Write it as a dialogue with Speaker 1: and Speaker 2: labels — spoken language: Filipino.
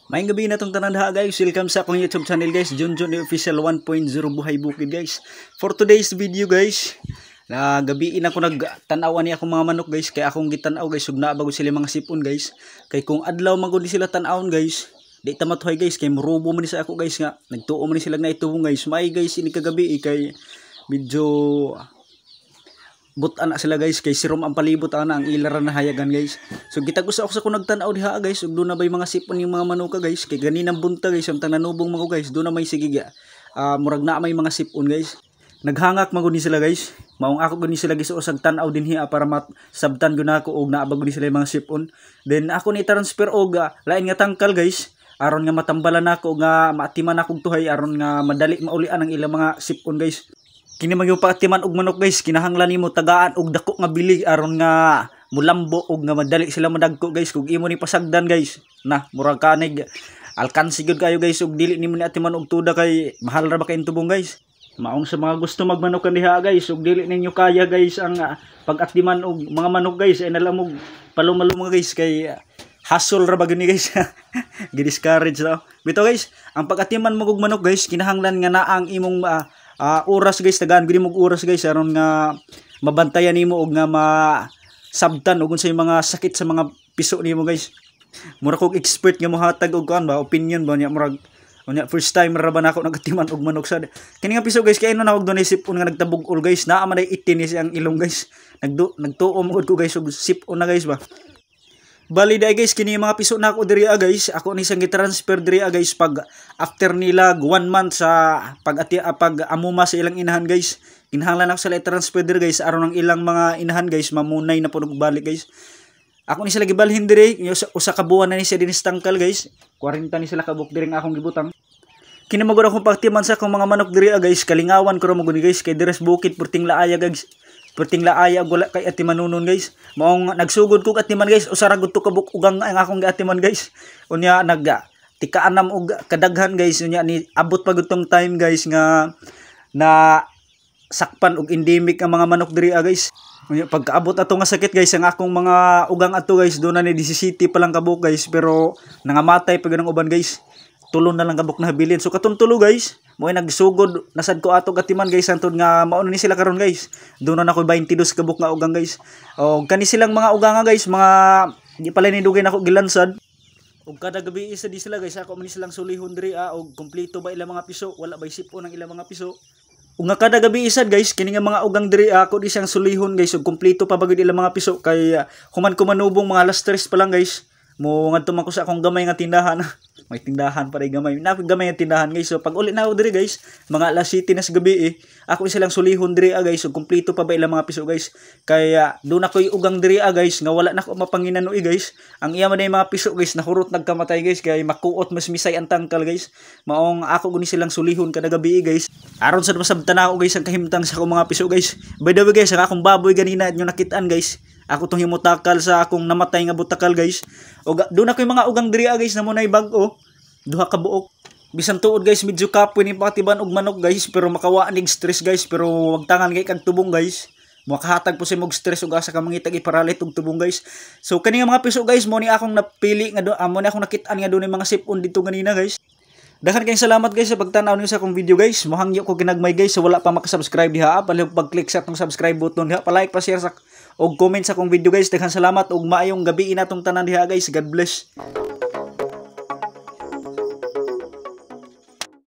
Speaker 1: Maayong gabi na tong tanan ha guys. Welcome sa akong YouTube channel guys, Junjun Official 1.0 Buhay Bukid guys. For today's video guys, na gabi na ko nagtanawan ni akong mga manok guys, kay akong gitanaw guys ug naa bago sila mga sipon guys. Kay kung adlaw man gud sila tan-awon guys, di ta matuhay guys kay murubo man sa ako guys nga. Nagtuo man sila na itubong guys. May guys ini kagabi kay medyo butan na sila guys, kay sirom ang palibot ana ang ilaran na hayagan guys. So gitag-usa ako sa kung nagtan-aw diha guys, ug do na bay mga sipon yung mga manuka guys, kay ganinang bunta guys samtang nanubong mako guys, do na may sigiga. Murag na may mga sipon guys. Naghangak magud ni sila guys. Maong ako gud ni sila guys usag tan-aw dinhi para sabtan gud nako og naabag gud sila mga sipon. Then ako ni transfer og lain nga tangkal guys, aron nga matambalan nako nga maatiman akong tuhay aron nga madali maulian ang ilang mga sipon guys. Kini magyo paatiman og manok guys, kinahanglan nimo tagaan og dako nga bilig aron nga mulambo og nga madali sila madagko guys. Kung imo ni pasagdan guys, na murag kanig alkansi gud kayo guys ug dili nimo ni atiman og tuda kay mahal ra ba kay tubong guys. Maong sa mga gusto magmanok diha guys ug dili ninyo kaya guys ang pag-atiman og mga manok guys ay nalamog palumalo guys kay hustle ra ba gani guys. Gidiscourage daw. Bito guys, ang pag-atiman mo og manok guys, kinahanglan nga naa ang imong oras guys, tagaan gid mo oras guys aron nga mabantayan nimo og nga masabtan og unsay mga sakit sa mga piso nimo guys. Mura kog expert nga mohatag og kan ba opinion ba nya murag unya first time ra ba nako nagatiman og manok sa kini nga piso guys, kay na og dunay sipon nga nagtabog-ol guys, naa man ay itinis ang ilong guys. Nagtuo mo ko guys og sipon na guys ba. Bali dai guys, kini mga piso na ako diri guys, ako ni sang gi-transfer diri guys pag after nila 1 month sa pag amuma sa ilang inahan guys. Kinahanglan ako sila i-transfer diri guys aron ang ilang mga inahan guys mamunay na punog balik guys. Ako ni sila gibalhin diri usa ka buwan na ni siya dinis tangkal guys. 40 ni sila kabuk diri nga akong gibutang. Kinamagod akong pagtiman sa akong mga manok diri guys, kalingawan ko ra mo guni guys kay deres bukid Puting Laaya guys. Puting Laaya wala kay atimanunon guys. Maong nagsugod ko atiman guys, usara gud to kabuk ugang ang akong giatiman guys. Unya tikaanam og kadaghan guys, unya ni abot pa gud tong time guys nga na sakpan og endemic ang mga manok diri guys. Unya pagkaabot ato nga sakit guys, ang akong mga ugang ato guys do na ni 17 pa lang kabuk guys, pero nangamatay pa gud ang uban guys. Tulon na lang kabuk na habilin. So katuntulo guys, mo ay nagsugod nasad ko ato atiman guys antod nga mauna ni sila karon guys. Doon na ako 22 kabuk nga ugang guys. O kani silang mga ugang guys, mga di pala ni dugay nako gilansad. Og kada gabi isa di sila guys, ako man silang sulihon diri og kompleto ba ilang mga piso, wala bay sipon ang ilang mga piso. Ug nga kada gabi isad guys, kini nga mga ugang diri ako di siyang sulihon guys og kompleto pa bagud ilang mga piso kay human ko manubong mga alas 3 pa lang guys. Mo ngadto man ko sa akong gamay nga tindahan. May tindahan pa rin gamay. Gamay nga tindahan guys. So pag uli na ako diri guys, mga alas 7 na sa gabi ako silang sulihon diri guys. So kompleto pa ba ilang mga piso guys. Kaya doon ako ugang diri guys nga wala na ako mapanginanoy guys. Ang iya man ay mga piso guys nahurot nagkamatay guys kay makuot mas misay ang tangkal guys. Maong ako guni silang sulihon kada gabi guys. Aron sa masabtan ako guys ang kahimtang sa akong mga piso guys. By the way guys, ang akong baboy ganina inyo nakitaan guys. Ako tong himutakal sa akong namatay nga butakal guys. O doon ako yung mga ugang diri guys na munay bag-o. Duha ka buok. Bisan tuod guys, medyo kapoy ni patiban og manok guys, pero makawaanig stress guys, pero wag tangan kay kag tubong guys. Makahatag po sa mog stress ug asa ka mangitag iparalit og tubong guys. So kani nga mga piso guys, mo ni akong napili nga mo ni akong nakitaan nga dunay mga sipon dito ganina guys. Daghan kayong salamat guys sa pagtanaw niyo sa akong video guys. Mohangyo ko ginagmay guys, so wala pa maka-subscribe diha, palihog pag-click sa atong subscribe button diha, pa-like, pa-share sa og comment sa akong video guys. Daghan salamat ug maayong gabi inatong tanan diha guys. God bless.